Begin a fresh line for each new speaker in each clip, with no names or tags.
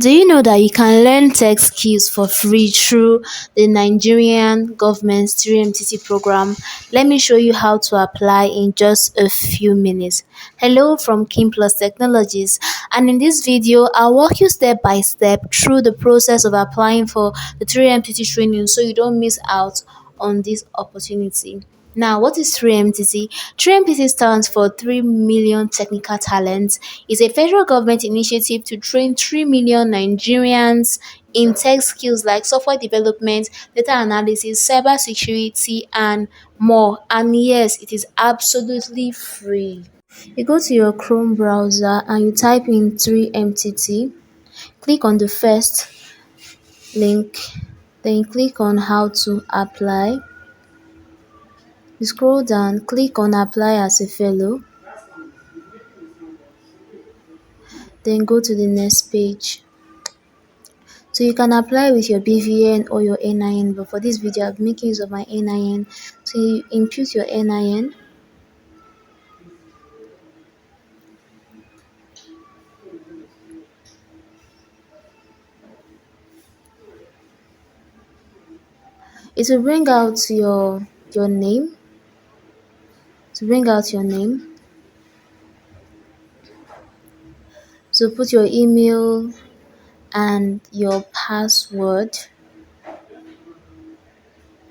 Do you know that you can learn tech skills for free through the Nigerian government's 3MTT program? Let me show you how to apply in just a few minutes. Hello from Kim Plus Technologies, and in this video I'll walk you step by step through the process of applying for the 3MTT training so you don't miss out on this opportunity. Now, what is 3MTT? 3MTT stands for 3 Million Technical Talents. It's a federal government initiative to train 3 million Nigerians in tech skills like software development, data analysis, cybersecurity, and more. And yes, it is absolutely free. You go to your Chrome browser and you type in 3MTT. Click on the first link, then click on how to apply. You scroll down, click on apply as a fellow, then go to the next page. So you can apply with your BVN or your NIN, but for this video I'm making use of my NIN. So you input your NIN. It will bring out your name. To bring out your name. So put your email and your password.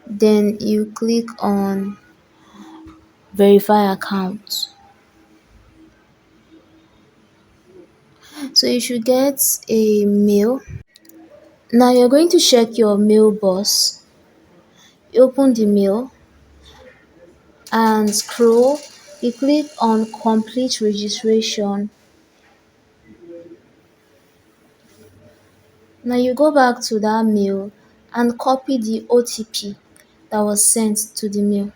Then you click on verify account. So you should get a mail. Now you're going to check your mailbox. Open the mail and scroll. You click on complete registration. Now you go back to that mail and copy the OTP that was sent to the mail.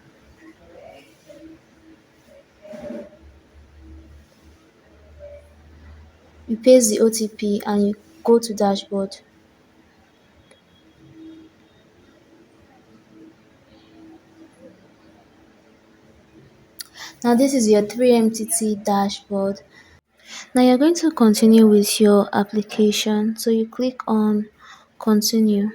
You paste the OTP and you go to dashboard. Now this is your 3MTT dashboard. Now you're going to continue with your application. So you click on continue.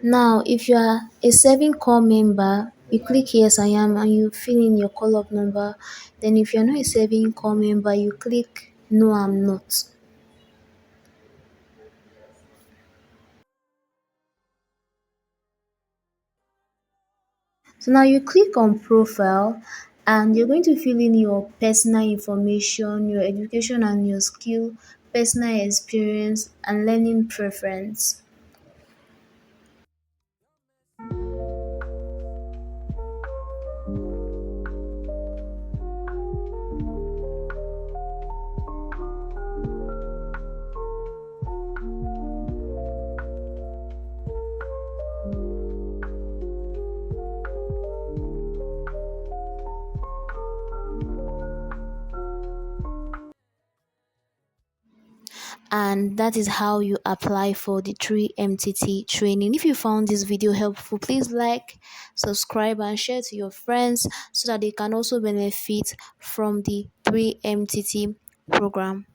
Now if you are a saving core member, you click yes I am and you fill in your call up number. Then if you're not a saving core member, you click no I'm not. So now you click on profile and you're going to fill in your personal information, your education and your skill, personal experience and learning preference. And that is how you apply for the 3MTT training. If you found this video helpful, please like, subscribe and share to your friends so that they can also benefit from the 3MTT program.